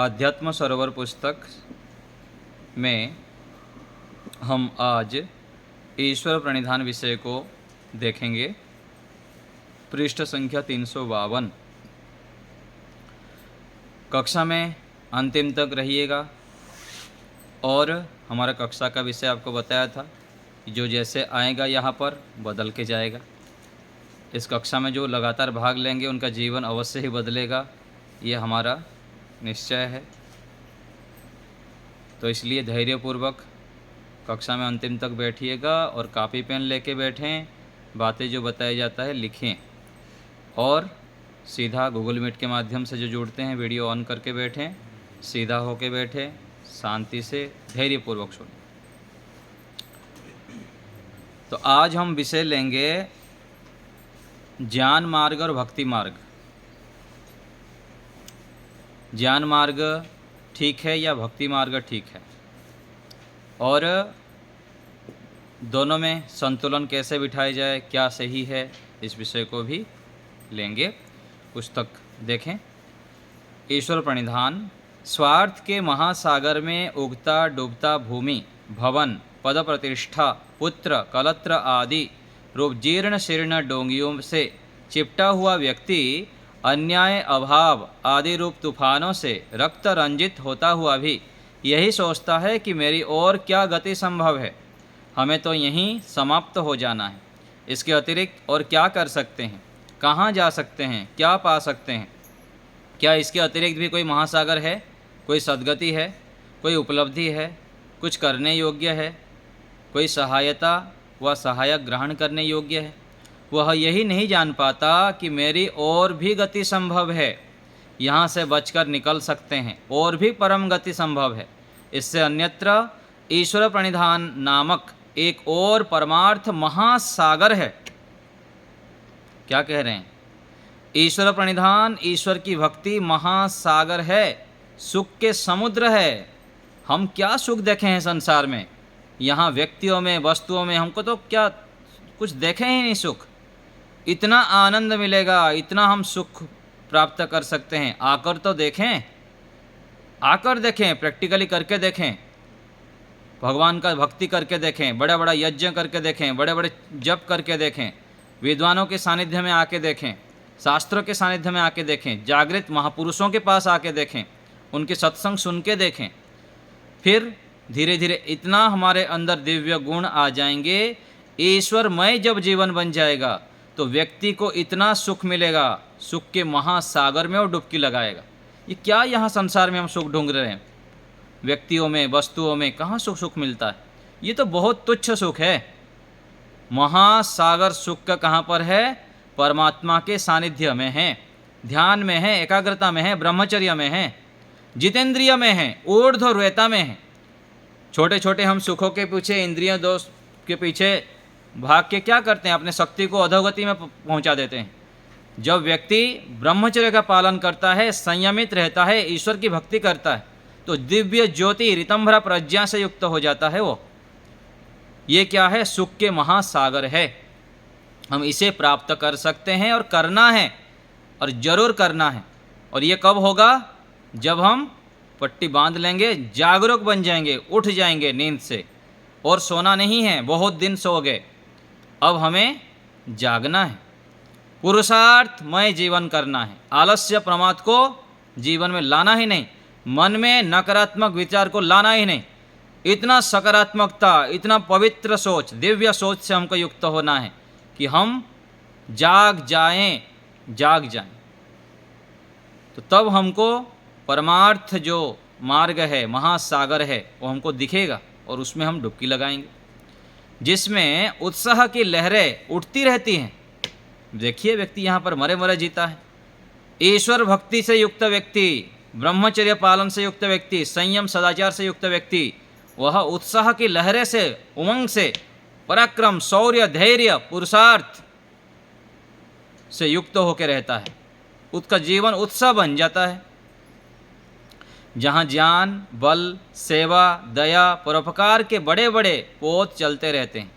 आध्यात्म सरोवर पुस्तक में हम आज ईश्वर प्रणिधान विषय को देखेंगे। पृष्ठ संख्या 352। कक्षा में अंतिम तक रहिएगा। और हमारा कक्षा का विषय आपको बताया था, जो जैसे आएगा यहाँ पर बदल के जाएगा। इस कक्षा में जो लगातार भाग लेंगे उनका जीवन अवश्य ही बदलेगा, ये हमारा निश्चय है। तो इसलिए धैर्यपूर्वक कक्षा में अंतिम तक बैठिएगा और कॉपी पेन लेके बैठें। बातें जो बताया जाता है लिखें, और सीधा गूगल मीट के माध्यम से जो जुड़ते हैं वीडियो ऑन करके बैठें, सीधा होके बैठें, शांति से धैर्यपूर्वक सुनें। तो आज हम विषय लेंगे ज्ञान मार्ग और भक्ति मार्ग। ज्ञान मार्ग ठीक है या भक्ति मार्ग ठीक है, और दोनों में संतुलन कैसे बिठाया जाए, क्या सही है, इस विषय को भी लेंगे। पुस्तक देखें, ईश्वर प्रणिधान। स्वार्थ के महासागर में उगता डूबता भूमि, भवन, पद प्रतिष्ठा, पुत्र, कलत्र आदि रूप जीर्ण शीर्ण डोंगियों से चिपटा हुआ व्यक्ति अन्याय, अभाव आदि रूप तूफानों से रक्त रंजित होता हुआ भी यही सोचता है कि मेरी और क्या गति संभव है, हमें तो यहीं समाप्त हो जाना है। इसके अतिरिक्त और क्या कर सकते हैं, कहाँ जा सकते हैं, क्या पा सकते हैं? क्या इसके अतिरिक्त भी कोई महासागर है, कोई सद्गति है, कोई उपलब्धि है, कुछ करने योग्य है, कोई सहायता व सहायक ग्रहण करने योग्य है? वह यही नहीं जान पाता कि मेरी और भी गति संभव है, यहाँ से बचकर निकल सकते हैं, और भी परम गति संभव है। इससे अन्यत्र ईश्वर प्रणिधान नामक एक और परमार्थ महासागर है। क्या कह रहे हैं? ईश्वर प्रणिधान, ईश्वर की भक्ति महासागर है, सुख के समुद्र है। हम क्या सुख देखे हैं संसार में? यहाँ व्यक्तियों में, वस्तुओं में हमको तो क्या कुछ देखे ही नहीं सुख। इतना आनंद मिलेगा, इतना हम सुख प्राप्त कर सकते हैं। आकर तो देखें, आकर देखें, प्रैक्टिकली करके देखें, भगवान का भक्ति करके देखें, बड़ा बड़ा यज्ञ करके देखें, बड़े बड़े जप करके देखें, विद्वानों के सानिध्य में आके देखें, शास्त्रों के सानिध्य में आके देखें, जागृत महापुरुषों के पास आके देखें, उनके सत्संग सुन के देखें। फिर धीरे धीरे इतना हमारे अंदर दिव्य गुण आ जाएंगे, ईश्वरमय जब जीवन बन जाएगा तो व्यक्ति को इतना सुख मिलेगा, सुख के महासागर में वो डुबकी लगाएगा। ये क्या यहाँ संसार में हम सुख ढूंढ रहे हैं? व्यक्तियों में, वस्तुओं में कहाँ सुख मिलता है? ये तो बहुत तुच्छ सुख है। महासागर सुख का कहाँ पर है? परमात्मा के सानिध्य में है, ध्यान में है, एकाग्रता में है, ब्रह्मचर्य में है, जितेंद्रिय में है, ऊर्ध्वरेता में है। छोटे छोटे हम सुखों के पीछे, इंद्रिय दोष के पीछे भाग के क्या करते हैं? अपने शक्ति को अधोगति में पहुंचा देते हैं। जब व्यक्ति ब्रह्मचर्य का पालन करता है, संयमित रहता है, ईश्वर की भक्ति करता है, तो दिव्य ज्योति ऋतंभरा प्रज्ञा से युक्त हो जाता है वो। ये क्या है? सुख के महासागर है। हम इसे प्राप्त कर सकते हैं और करना है, और जरूर करना है। और ये कब होगा? जब हम पट्टी बांध लेंगे, जागरूक बन जाएंगे, उठ जाएंगे नींद से। और सोना नहीं है, बहुत दिन सो गए, अब हमें जागना है, पुरुषार्थमय जीवन करना है। आलस्य प्रमाद को जीवन में लाना ही नहीं, मन में नकारात्मक विचार को लाना ही नहीं। इतना सकारात्मकता, इतना पवित्र सोच, दिव्य सोच से हमको युक्त होना है कि हम जाग जाएं, जाग जाएं। तो तब हमको परमार्थ जो मार्ग है, महासागर है, वो हमको दिखेगा, और उसमें हम डुबकी लगाएंगे, जिसमें उत्साह की लहरें उठती रहती हैं। देखिए, व्यक्ति यहाँ पर मरे मरे जीता है। ईश्वर भक्ति से युक्त व्यक्ति, ब्रह्मचर्य पालन से युक्त व्यक्ति, संयम सदाचार से युक्त व्यक्ति, वह उत्साह की लहरें से, उमंग से, पराक्रम, शौर्य, धैर्य, पुरुषार्थ से युक्त होकर रहता है। उसका जीवन उत्साह बन जाता है। जहाँ ज्ञान, बल, सेवा, दया, परोपकार के बड़े बड़े पोत चलते रहते हैं।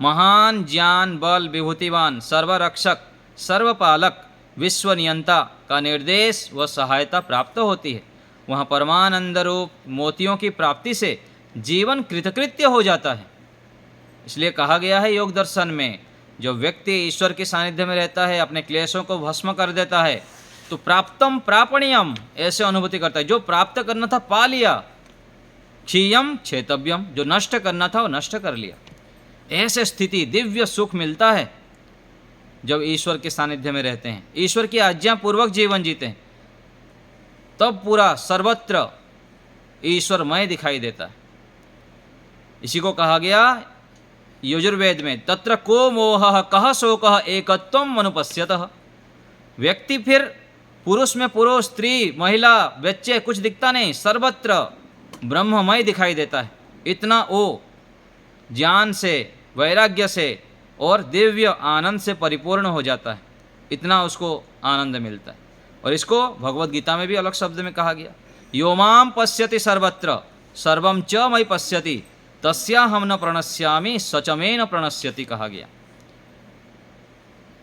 महान ज्ञान, बल, विभूतिवान, सर्वरक्षक, सर्वपालक, विश्व नियंता का निर्देश व सहायता प्राप्त होती है। वहाँ परमानंद रूप मोतियों की प्राप्ति से जीवन कृतकृत्य हो जाता है। इसलिए कहा गया है योग दर्शन में, जो व्यक्ति ईश्वर के सानिध्य में रहता है, अपने क्लेशों को भस्म कर देता है, तो प्राप्तम प्रापणीयम ऐसे अनुभूति करता है। जो प्राप्त करना था पा लिया, क्षीयम क्षेतव्यम, जो नष्ट करना था वो नष्ट कर लिया। ऐसे स्थिति दिव्य सुख मिलता है जब ईश्वर के सानिध्य में रहते हैं, ईश्वर की आज्ञा पूर्वक जीवन जीते हैं, तब पूरा सर्वत्र ईश्वरमय दिखाई देता है। इसी को कहा गया यजुर्वेद में, तत्र को मोह कह शोकः एकत्वम अनुपश्यतः। व्यक्ति फिर पुरुष में पुरुष, स्त्री, महिला, बच्चे कुछ दिखता नहीं, सर्वत्र ब्रह्ममय दिखाई देता है। इतना वो ज्ञान से, वैराग्य से और दिव्य आनंद से परिपूर्ण हो जाता है, इतना उसको आनंद मिलता है। और इसको भगवत गीता में भी अलग शब्द में कहा गया, यो माम पश्यति सर्वत्र सर्वम च मयि पश्यति तस्याहम न प्रणश्यामि सच में न प्रणश्यति कहा गया।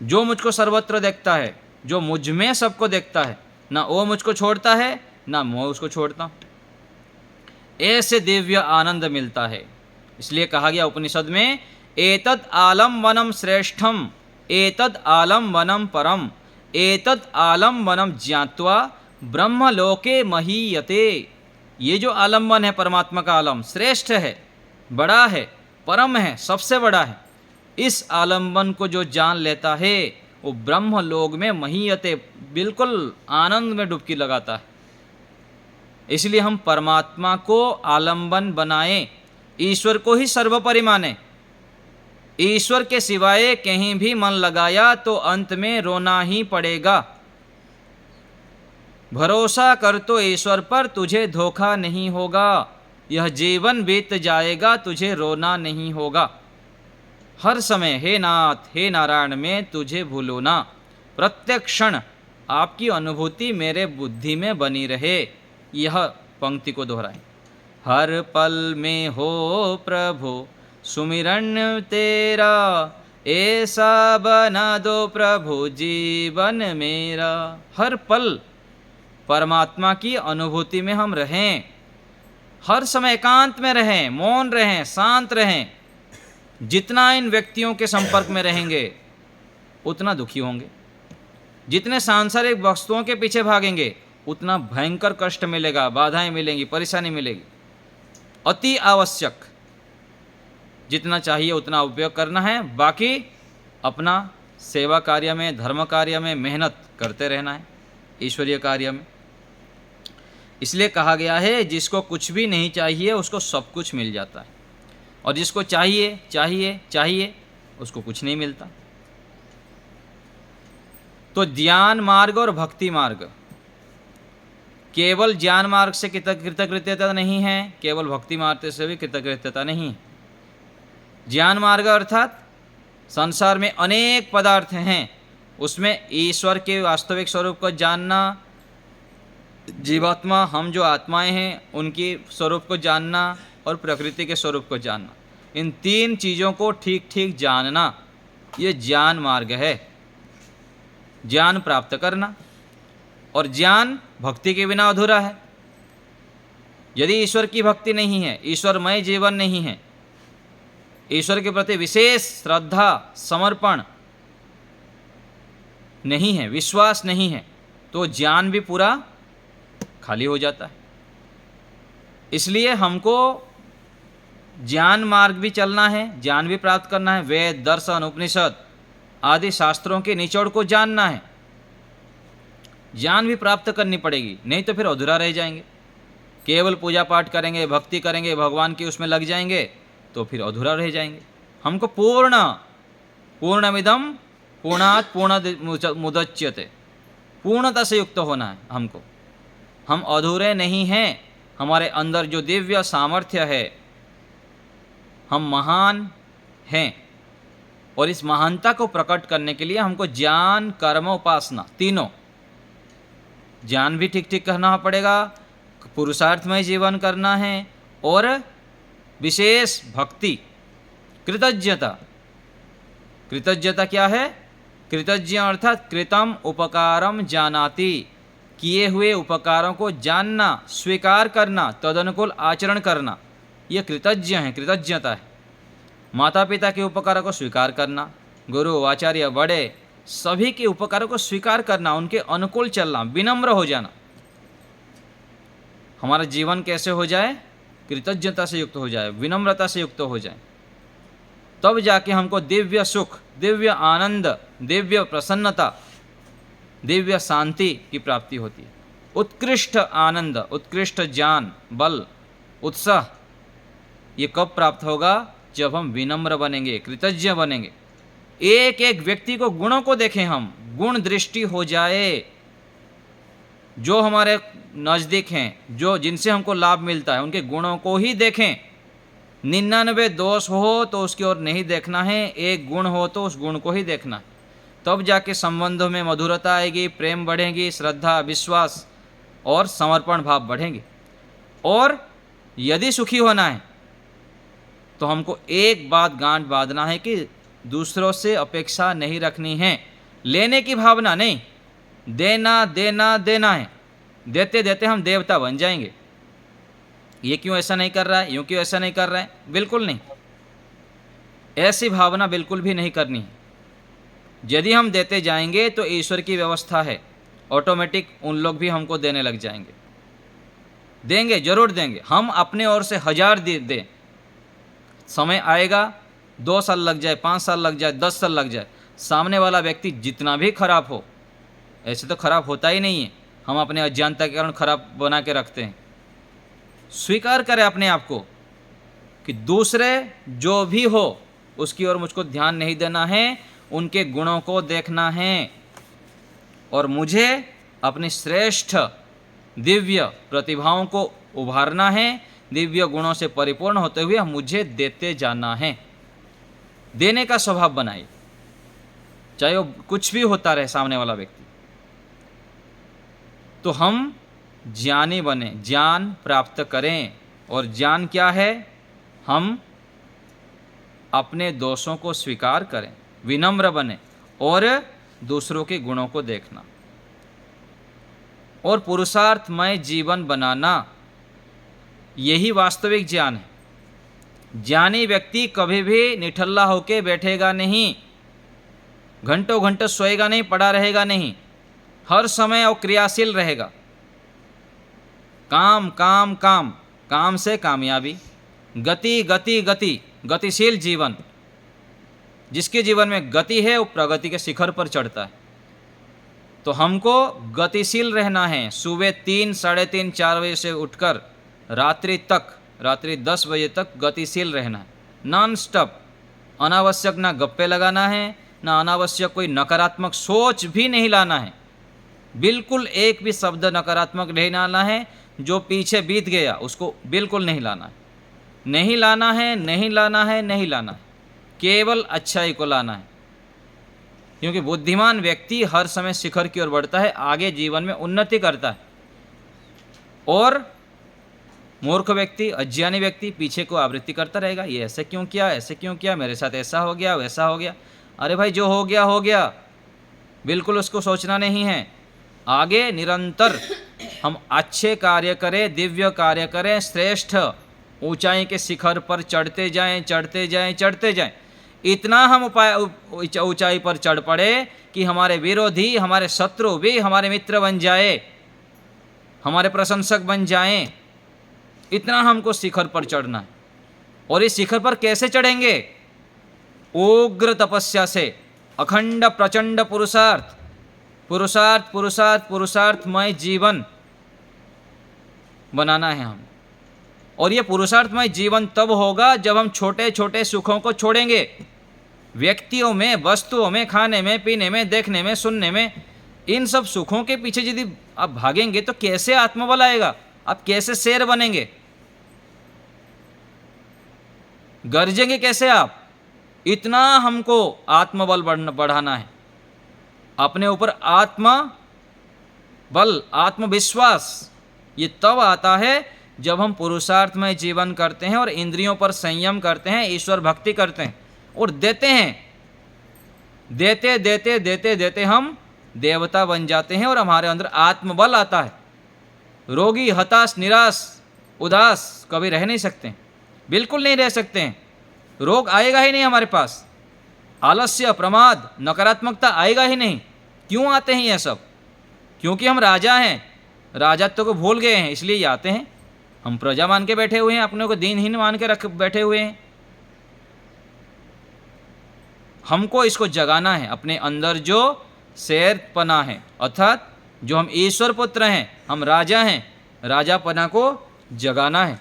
जो मुझको सर्वत्र देखता है, जो मुझ में सबको देखता है, ना वो मुझको छोड़ता है ना मैं उसको छोड़ता हूँ। ऐसे दिव्य आनंद मिलता है। इसलिए कहा गया उपनिषद में, एतद आलम्बनम श्रेष्ठम एतद आलम्बनम परम एतद आलम्बनम ज्ञात्वा ब्रह्मलोके महीयते। ये जो आलम्बन है परमात्मा का आलम श्रेष्ठ है, बड़ा है, परम है, सबसे बड़ा है। इस आलम्बन को जो जान लेता है वो ब्रह्मलोक में महीयते, बिल्कुल आनंद में डुबकी लगाता है। इसलिए हम परमात्मा को आलम्बन बनाएं, ईश्वर को ही सर्वोपरि माने। ईश्वर के सिवाय कहीं भी मन लगाया तो अंत में रोना ही पड़ेगा। भरोसा कर तो ईश्वर पर, तुझे धोखा नहीं होगा। यह जीवन बीत जाएगा, तुझे रोना नहीं होगा। हर समय हे नाथ हे नारायण मैं तुझे भूलो ना। प्रत्येक क्षण आपकी अनुभूति मेरे बुद्धि में बनी रहे। यह पंक्ति को दोहराएं। हर पल में हो प्रभु सुमिरन तेरा, ऐसा बना दो प्रभु जीवन मेरा। हर पल परमात्मा की अनुभूति में हम रहें, हर समय एकांत में रहें, मौन रहें, शांत रहें। जितना इन व्यक्तियों के संपर्क में रहेंगे उतना दुखी होंगे। जितने सांसारिक वस्तुओं के पीछे भागेंगे उतना भयंकर कष्ट मिलेगा, बाधाएं मिलेंगी, परेशानी मिलेगी। अति आवश्यक जितना चाहिए उतना उपयोग करना है, बाकी अपना सेवा कार्य में, धर्म कार्य में मेहनत करते रहना है, ईश्वरीय कार्य में। इसलिए कहा गया है जिसको कुछ भी नहीं चाहिए उसको सब कुछ मिल जाता है, और जिसको चाहिए चाहिए चाहिए उसको कुछ नहीं मिलता। तो ज्ञान मार्ग और भक्ति मार्ग, केवल ज्ञान मार्ग से कृतकृत्यता नहीं है, केवल भक्ति मार्ग से भी कृतकृत्यता नहीं है। ज्ञान मार्ग अर्थात संसार में अनेक पदार्थ हैं, उसमें ईश्वर के वास्तविक स्वरूप को जानना, जीवात्मा हम जो आत्माएं हैं उनकी स्वरूप को जानना और प्रकृति के स्वरूप को जानना, इन तीन चीज़ों को ठीक ठीक जानना, ये ज्ञान मार्ग है। ज्ञान प्राप्त करना, और ज्ञान भक्ति के बिना अधूरा है। यदि ईश्वर की भक्ति नहीं है, ईश्वरमय जीवन नहीं है, ईश्वर के प्रति विशेष श्रद्धा समर्पण नहीं है, विश्वास नहीं है, तो ज्ञान भी पूरा खाली हो जाता है। इसलिए हमको ज्ञान मार्ग भी चलना है, ज्ञान भी प्राप्त करना है। वेद, दर्शन, उपनिषद आदि शास्त्रों के निचोड़ को जानना है, ज्ञान भी प्राप्त करनी पड़ेगी, नहीं तो फिर अधूरा रह जाएंगे। केवल पूजा पाठ करेंगे, भक्ति करेंगे, भगवान की उसमें लग जाएंगे तो फिर अधूरा रह जाएंगे। हमको पूर्णमिदं पूर्णात् पूर्णमुदच्यते, पूर्णता से युक्त होना है हमको। हम अधूरे नहीं हैं, हमारे अंदर जो दिव्य सामर्थ्य है, हम महान हैं, और इस महानता को प्रकट करने के लिए हमको ज्ञान, कर्म, उपासना तीनों, ज्ञान भी ठीक ठीक करना पड़ेगा, पुरुषार्थमय जीवन करना है, और विशेष भक्ति, कृतज्ञता। कृतज्ञता क्या है? कृतज्ञ अर्थात कृतम उपकारम जानाति, किए हुए उपकारों को जानना, स्वीकार करना, तदनुकूल आचरण करना, ये कृतज्ञ है, कृतज्ञता है। माता पिता के उपकारों को स्वीकार करना, गुरु आचार्य बड़े सभी के उपकारों को स्वीकार करना, उनके अनुकूल चलना, विनम्र हो जाना। हमारा जीवन कैसे हो जाए? कृतज्ञता से युक्त हो जाए, विनम्रता से युक्त हो जाए, तब जाके हमको दिव्य सुख, दिव्य आनंद, दिव्य प्रसन्नता, दिव्य शांति की प्राप्ति होती है। उत्कृष्ट आनंद, उत्कृष्ट ज्ञान, बल, उत्साह ये कब प्राप्त होगा? जब हम विनम्र बनेंगे, कृतज्ञ बनेंगे। एक एक व्यक्ति को, गुणों को देखें, हम गुण दृष्टि हो जाए। जो हमारे नज़दीक हैं, जो जिनसे हमको लाभ मिलता है, उनके गुणों को ही देखें। 99 दोष हो तो उसकी ओर नहीं देखना है, एक गुण हो तो उस गुण को ही देखना है। तब जाके संबंधों में मधुरता आएगी, प्रेम बढ़ेगी, श्रद्धा, विश्वास और समर्पण भाव बढ़ेंगे। और यदि सुखी होना है तो हमको एक बात गांठ बांधना है कि दूसरों से अपेक्षा नहीं रखनी है, लेने की भावना नहीं, देना देना देना है। देते देते हम देवता बन जाएंगे। ये क्यों ऐसा नहीं कर रहा है, यूँ क्यों ऐसा नहीं कर रहा है, बिल्कुल नहीं। ऐसी भावना बिल्कुल भी नहीं करनी है। यदि हम देते जाएंगे तो ईश्वर की व्यवस्था है, ऑटोमेटिक उन लोग भी हमको देने लग जाएंगे। देंगे, जरूर देंगे। हम अपने ओर से 1000 दें, समय आएगा, 2 साल लग जाए, 5 साल लग जाए, 10 साल लग जाए, सामने वाला व्यक्ति जितना भी खराब हो, ऐसे तो खराब होता ही नहीं है, हम अपने अज्ञानता के कारण खराब बना के रखते हैं। स्वीकार करें अपने आप को कि दूसरे जो भी हो उसकी ओर मुझको ध्यान नहीं देना है, उनके गुणों को देखना है और मुझे अपनी श्रेष्ठ दिव्य प्रतिभाओं को उभारना है। दिव्य गुणों से परिपूर्ण होते हुए मुझे देते जाना है। देने का स्वभाव बनाइए, चाहे वो कुछ भी होता रहे सामने वाला व्यक्ति। तो हम ज्ञानी बने, ज्ञान प्राप्त करें। और ज्ञान क्या है? हम अपने दोषों को स्वीकार करें, विनम्र बने और दूसरों के गुणों को देखना और पुरुषार्थमय जीवन बनाना, यही वास्तविक ज्ञान है। ज्ञानी व्यक्ति कभी भी निठल्ला होके बैठेगा नहीं, घंटों घंटों सोएगा नहीं, पड़ा रहेगा नहीं, हर समय वो क्रियाशील रहेगा। काम काम काम, काम से कामयाबी, गति गति गति, गतिशील जीवन। जिसके जीवन में गति है वो प्रगति के शिखर पर चढ़ता है। तो हमको गतिशील रहना है। सुबह 3, साढ़े 3, 4 बजे से उठकर रात्रि 10 बजे तक गतिशील रहना है, नॉन स्टॉप। अनावश्यक ना गप्पे लगाना है, ना अनावश्यक कोई नकारात्मक सोच भी नहीं लाना है। बिल्कुल एक भी शब्द नकारात्मक नहीं लाना है। जो पीछे बीत गया उसको बिल्कुल नहीं लाना है, नहीं लाना है, नहीं लाना है, नहीं लाना है। केवल अच्छाई को लाना है, क्योंकि बुद्धिमान व्यक्ति हर समय शिखर की ओर बढ़ता है, आगे जीवन में उन्नति करता है। और मूर्ख व्यक्ति, अज्ञानी व्यक्ति पीछे को आवृत्ति करता रहेगा, ये ऐसे क्यों किया, ऐसे क्यों किया, मेरे साथ ऐसा हो गया, वैसा हो गया। अरे भाई, जो हो गया हो गया, बिल्कुल उसको सोचना नहीं है। आगे निरंतर हम अच्छे कार्य करें, दिव्य कार्य करें, श्रेष्ठ ऊंचाई के शिखर पर चढ़ते जाएं, चढ़ते जाएं, चढ़ते जाएं। इतना हम ऊंचाई पर चढ़ पड़े कि हमारे विरोधी, हमारे शत्रु भी हमारे मित्र बन जाए, हमारे प्रशंसक बन जाएं। इतना हमको शिखर पर चढ़ना है। और इस शिखर पर कैसे चढ़ेंगे? उग्र तपस्या से, अखंड प्रचंड पुरुषार्थ, पुरुषार्थ पुरुषार्थ पुरुषार्थमय जीवन बनाना है हम। और ये पुरुषार्थमय जीवन तब होगा जब हम छोटे छोटे सुखों को छोड़ेंगे। व्यक्तियों में, वस्तुओं में, खाने में, पीने में, देखने में, सुनने में, इन सब सुखों के पीछे यदि आप भागेंगे तो कैसे आत्मबल आएगा? आप कैसे शेर बनेंगे? गरजेंगे कैसे आप? इतना हमको आत्मबल बढ़ाना है। अपने ऊपर आत्मबल, आत्मविश्वास ये तब आता है जब हम पुरुषार्थमय जीवन करते हैं और इंद्रियों पर संयम करते हैं, ईश्वर भक्ति करते हैं और देते हैं। देते देते देते देते हम देवता बन जाते हैं और हमारे अंदर आत्मबल आता है। रोगी, हताश, निराश, उदास कभी रह नहीं सकते, बिल्कुल नहीं रह सकते हैं। रोग आएगा ही नहीं हमारे पास, आलस्य, प्रमाद, नकारात्मकता आएगा ही नहीं। क्यों आते हैं ये सब? क्योंकि हम राजा हैं, राजत्व को भूल गए हैं, इसलिए ये आते हैं। हम प्रजा मान के बैठे हुए हैं, अपने को दीनहीन मान के रख बैठे हुए हैं। हमको इसको जगाना है, अपने अंदर जो शेरपना है, अर्थात जो हम ईश्वर पुत्र हैं, हम राजा हैं, राजापना को जगाना है।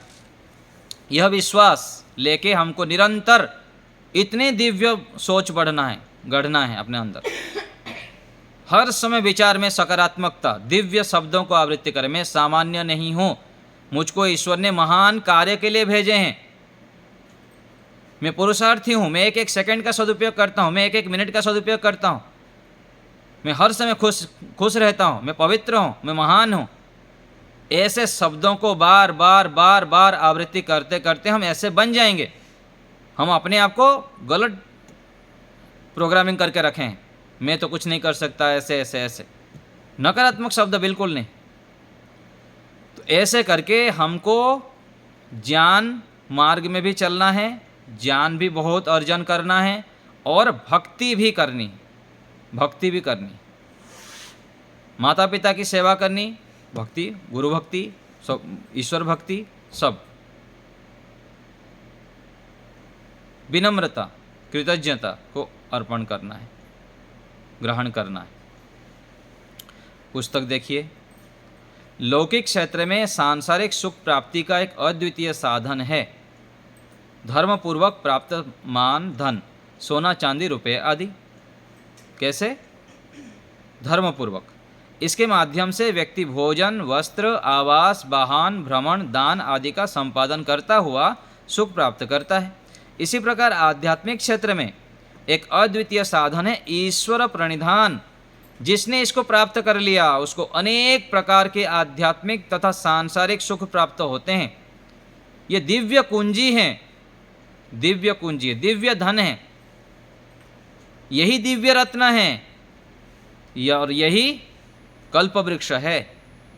यह विश्वास लेके हमको निरंतर इतने दिव्य सोच गढ़ना है अपने अंदर। हर समय विचार में सकारात्मकता, दिव्य शब्दों को आवृत्ति करें। मैं सामान्य नहीं हूँ, मुझको ईश्वर ने महान कार्य के लिए भेजे हैं। मैं पुरुषार्थी हूँ, मैं एक एक सेकंड का सदुपयोग करता हूँ, मैं एक एक मिनट का सदुपयोग करता हूँ, मैं हर समय खुश रहता हूँ, मैं पवित्र हूँ, मैं महान हूँ। ऐसे शब्दों को बार बार बार बार आवृत्ति करते करते हम ऐसे बन जाएंगे। हम अपने आप को गलत प्रोग्रामिंग करके रखे हैं, मैं तो कुछ नहीं कर सकता, ऐसे ऐसे ऐसे नकारात्मक शब्द बिल्कुल नहीं। तो ऐसे करके हमको ज्ञान मार्ग में भी चलना है, ज्ञान भी बहुत अर्जन करना है और भक्ति भी करनी, भक्ति भी करनी, माता पिता की सेवा करनी, भक्ति, गुरु भक्ति, सब, ईश्वर भक्ति, सब विनम्रता, कृतज्ञता को अर्पण करना है, ग्रहण करना है। पुस्तक देखिए। लौकिक क्षेत्र में सांसारिक सुख प्राप्ति का एक अद्वितीय साधन है धर्मपूर्वक प्राप्त मान, धन, सोना, चांदी, रुपये आदि। कैसे? धर्मपूर्वक। इसके माध्यम से व्यक्ति भोजन, वस्त्र, आवास, वाहन, भ्रमण, दान आदि का संपादन करता हुआ सुख प्राप्त करता है। इसी प्रकार आध्यात्मिक क्षेत्र में एक अद्वितीय साधन है ईश्वर प्रणिधान। जिसने इसको प्राप्त कर लिया उसको अनेक प्रकार के आध्यात्मिक तथा सांसारिक सुख प्राप्त होते हैं। ये दिव्य कुंजी हैं, दिव्य कुंजी, दिव्य धन है, यही दिव्य रत्न है और यही कल्प वृक्ष है।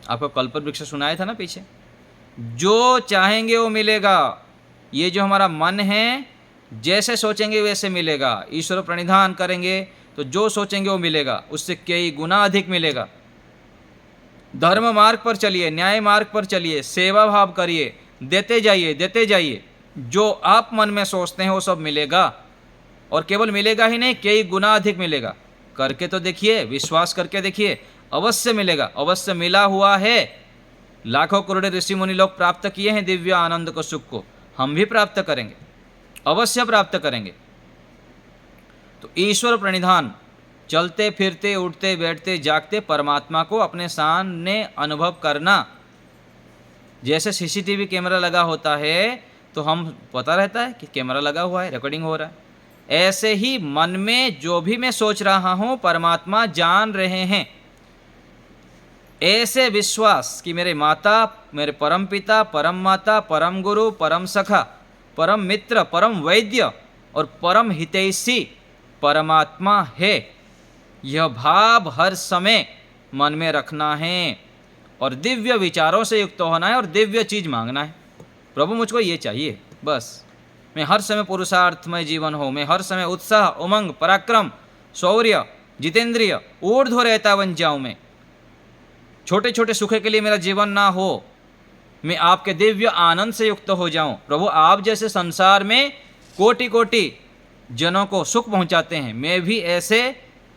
आपको कल्प वृक्ष सुनाया था ना पीछे। जो चाहेंगे वो मिलेगा। ये जो हमारा मन है, जैसे सोचेंगे वैसे मिलेगा। ईश्वर प्रणिधान करेंगे तो जो सोचेंगे वो मिलेगा, उससे कई गुना अधिक मिलेगा। धर्म मार्ग पर चलिए, न्याय मार्ग पर चलिए, सेवा भाव करिए, देते जाइए, देते जाइए। जो आप मन में सोचते हैं वो सब मिलेगा, और केवल मिलेगा ही नहीं, कई गुना अधिक मिलेगा। करके तो देखिए, विश्वास करके देखिए, अवश्य मिलेगा, अवश्य मिला हुआ है। लाखों करोड़ों ऋषि मुनि लोग प्राप्त किए हैं दिव्य आनंद को, सुख को। हम भी प्राप्त करेंगे, अवश्य प्राप्त करेंगे। तो ईश्वर प्रणिधान, चलते फिरते उठते बैठते जागते परमात्मा को अपने सामने अनुभव करना। जैसे सीसीटीवी कैमरा लगा होता है तो हम पता रहता है कि कैमरा लगा हुआ है, रिकॉर्डिंग हो रहा है। ऐसे ही मन में जो भी मैं सोच रहा हूँ परमात्मा जान रहे हैं। ऐसे विश्वास कि मेरे माता, मेरे परम पिता, परम माता, परम गुरु, परम सखा, परम मित्र, परम वैद्य और परम हितैषी परमात्मा है, यह भाव हर समय मन में रखना है और दिव्य विचारों से युक्त होना है और दिव्य चीज़ मांगना है। प्रभु मुझको ये चाहिए, बस मैं हर समय पुरुषार्थमय जीवन हो, मैं हर समय उत्साह, उमंग, पराक्रम, शौर्य, जितेंद्रिय, ऊर्ध्व रहता बन जाऊँ। मैं छोटे छोटे सुख के लिए मेरा जीवन ना हो, मैं आपके दिव्य आनंद से युक्त हो जाऊं। प्रभु आप जैसे संसार में कोटि कोटि जनों को सुख पहुंचाते हैं, मैं भी ऐसे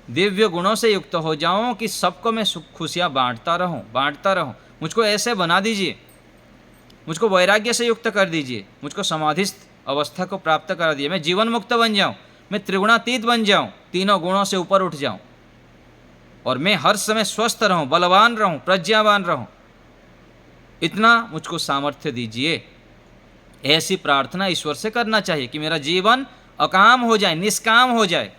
दिव्य गुणों से युक्त हो जाऊं कि सबको मैं सुख खुशियाँ बांटता रहूं। मुझको ऐसे बना दीजिए, मुझको वैराग्य से युक्त कर दीजिए, मुझको समाधिस्थ अवस्था को प्राप्त करा दीजिए। मैं जीवन मुक्त बन जाऊं, मैं त्रिगुणातीत बन जाऊं, तीनों गुणों से ऊपर उठ जाऊं और मैं हर समय स्वस्थ रहूं, बलवान रहूं, प्रज्ञावान रहूं। इतना मुझको सामर्थ्य दीजिए। ऐसी प्रार्थना ईश्वर से करना चाहिए कि मेरा जीवन अकाम हो जाए, निष्काम हो जाए,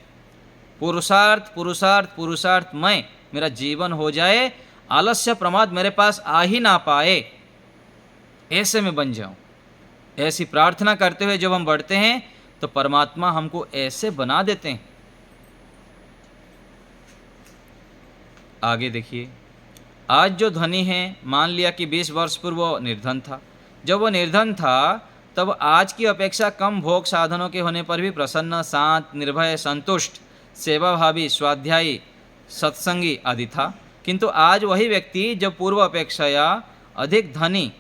पुरुषार्थ पुरुषार्थ पुरुषार्थमय मेरा जीवन हो जाए, आलस्य प्रमाद मेरे पास आ ही ना पाए, ऐसे मैं बन जाऊं। ऐसी प्रार्थना करते हुए जब हम बढ़ते हैं तो परमात्मा हमको ऐसे बना देते हैं। आगे देखिए, आज जो धनी है, मान लिया कि 20 वर्ष पूर्व वो निर्धन था। जब वो निर्धन था तब आज की अपेक्षा कम भोग साधनों के होने पर भी प्रसन्न, शांत, निर्भय, संतुष्ट, सेवाभावी, स्वाध्यायी, सत्संगी आदि था। किंतु आज वही व्यक्ति जब पूर्व अपेक्षाया अधिक धनी,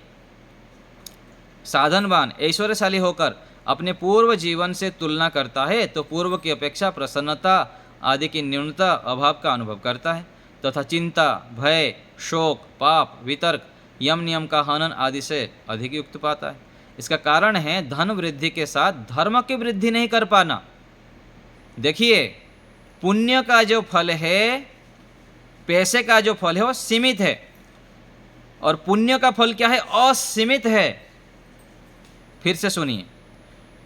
साधनवान, ऐश्वर्यशाली होकर अपने पूर्व जीवन से तुलना करता है तो पूर्व की अपेक्षा प्रसन्नता आदि की न्यूनता, अभाव का अनुभव करता है तथा चिंता, भय, शोक, पाप, वितर्क, यम नियम का हनन आदि से अधिक युक्त पाता है। इसका कारण है धन वृद्धि के साथ धर्म की वृद्धि नहीं कर पाना। देखिए, पुण्य का जो फल है, पैसे का जो फल है वो सीमित है, और पुण्य का फल क्या है? असीमित है। फिर से सुनिए,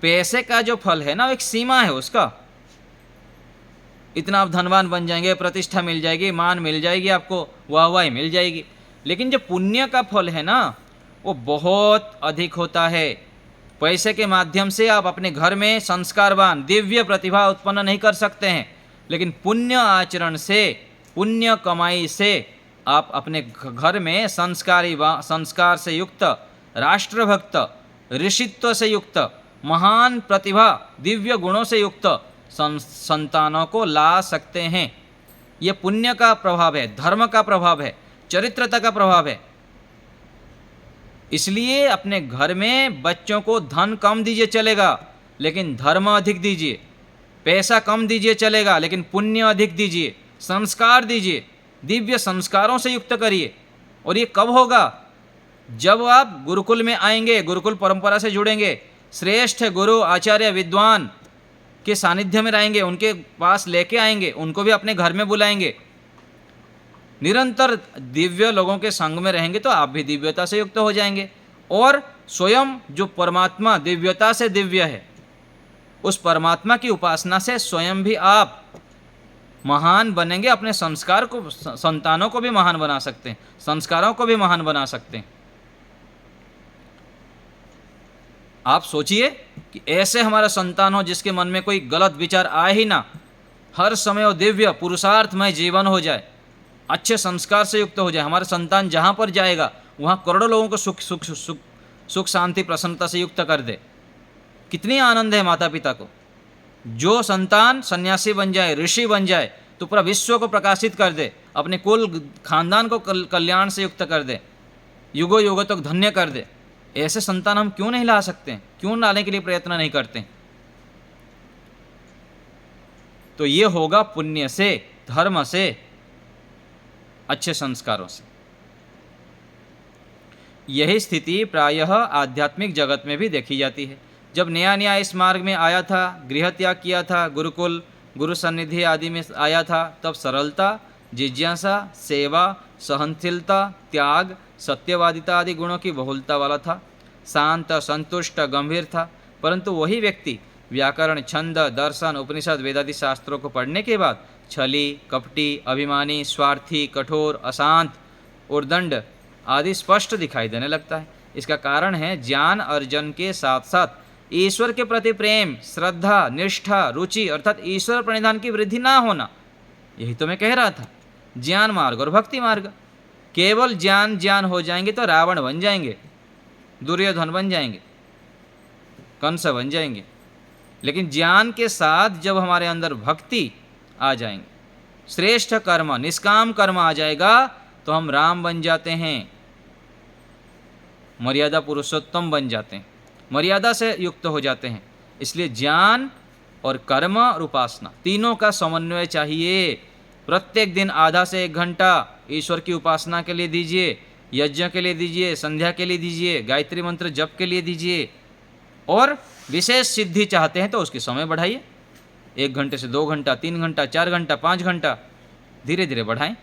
पैसे का जो फल है ना, एक सीमा है उसका। इतना आप धनवान बन जाएंगे, प्रतिष्ठा मिल जाएगी, मान मिल जाएगी, आपको वाहवाही मिल जाएगी। लेकिन जो पुण्य का फल है ना, वो बहुत अधिक होता है। पैसे के माध्यम से आप अपने घर में संस्कारवान, दिव्य प्रतिभा उत्पन्न नहीं कर सकते हैं, लेकिन पुण्य आचरण से, पुण्य कमाई से आप अपने घर में संस्कार से युक्त, राष्ट्रभक्त, ऋषित्व से युक्त, महान प्रतिभा, दिव्य गुणों से युक्त संतानों को ला सकते हैं। ये पुण्य का प्रभाव है, धर्म का प्रभाव है, चरित्रता का प्रभाव है। इसलिए अपने घर में बच्चों को धन कम दीजिए चलेगा, लेकिन धर्म अधिक दीजिए। पैसा कम दीजिए चलेगा, लेकिन पुण्य अधिक दीजिए, संस्कार दीजिए, दिव्य संस्कारों से युक्त करिए। और ये कब होगा? जब आप गुरुकुल में आएंगे, गुरुकुल परंपरा से जुड़ेंगे, श्रेष्ठ गुरु, आचार्य, विद्वान के सानिध्य में रहेंगे, उनके पास लेके आएंगे, उनको भी अपने घर में बुलाएंगे, निरंतर दिव्य लोगों के संग में रहेंगे तो आप भी दिव्यता से युक्त हो जाएंगे। और स्वयं जो परमात्मा दिव्यता से दिव्य है, उस परमात्मा की उपासना से स्वयं भी आप महान बनेंगे। अपने संस्कार को, संतानों को भी महान बना सकते हैं, संस्कारों को भी महान बना सकते हैं। आप सोचिए कि ऐसे हमारा संतान हो जिसके मन में कोई गलत विचार आए ही ना, हर समय वो दिव्य पुरुषार्थमय जीवन हो जाए, अच्छे संस्कार से युक्त हो जाए। हमारा संतान जहाँ पर जाएगा वहाँ करोड़ों लोगों को सुख शांति प्रसन्नता से युक्त कर दे। कितनी आनंद है माता पिता को। जो संतान सन्यासी बन जाए, ऋषि बन जाए, तो पूरा विश्व को प्रकाशित कर दे, अपने कुल खानदान को कल्याण से युक्त कर दे, युगों युगों तक धन्य कर दे। ऐसे संतान हम क्यों नहीं ला सकते हैं? क्यों लाने के लिए प्रयत्न नहीं करते? तो ये होगा पुण्य से, धर्म से, अच्छे संस्कारों से। यही स्थिति प्रायः आध्यात्मिक जगत में भी देखी जाती है। जब नया नया इस मार्ग में आया था, गृह त्याग किया था, गुरुकुल, गुरु सन्निधि आदि में आया था, तब सरलता, जिज्ञासा, सेवा, सहनशीलता, त्याग, सत्यवादिता आदि गुणों की बहुलता वाला था। शांत, संतुष्ट, गंभीर था। परंतु वही व्यक्ति व्याकरण, छंद, दर्शन, उपनिषद, वेदादि शास्त्रों को पढ़ने के बाद छली, कपटी, अभिमानी, स्वार्थी, कठोर, अशांत, उर्दंड आदि स्पष्ट दिखाई देने लगता है। इसका कारण है ज्ञान अर्जन के साथ साथ ईश्वर के प्रति प्रेम, श्रद्धा, निष्ठा, रुचि अर्थात ईश्वर प्रणिधान की वृद्धि ना होना। यही तो मैं कह रहा था, ज्ञान मार्ग और भक्ति मार्ग। केवल ज्ञान हो जाएंगे तो रावण बन जाएंगे, दुर्योधन बन जाएंगे, कंस बन जाएंगे। लेकिन ज्ञान के साथ जब हमारे अंदर भक्ति आ जाएंगे, श्रेष्ठ कर्म, निष्काम कर्म आ जाएगा, तो हम राम बन जाते हैं, मर्यादा पुरुषोत्तम बन जाते हैं, मर्यादा से युक्त हो जाते हैं। इसलिए ज्ञान और कर्म और उपासना तीनों का समन्वय चाहिए। प्रत्येक दिन आधा से 1 घंटा ईश्वर की उपासना के लिए दीजिए, यज्ञ के लिए दीजिए, संध्या के लिए दीजिए, गायत्री मंत्र जप के लिए दीजिए। और विशेष सिद्धि चाहते हैं तो उसकी समय बढ़ाइए, 1 घंटे से 2 घंटा, 3 घंटा, 4 घंटा, 5 घंटा, धीरे धीरे बढ़ाएं।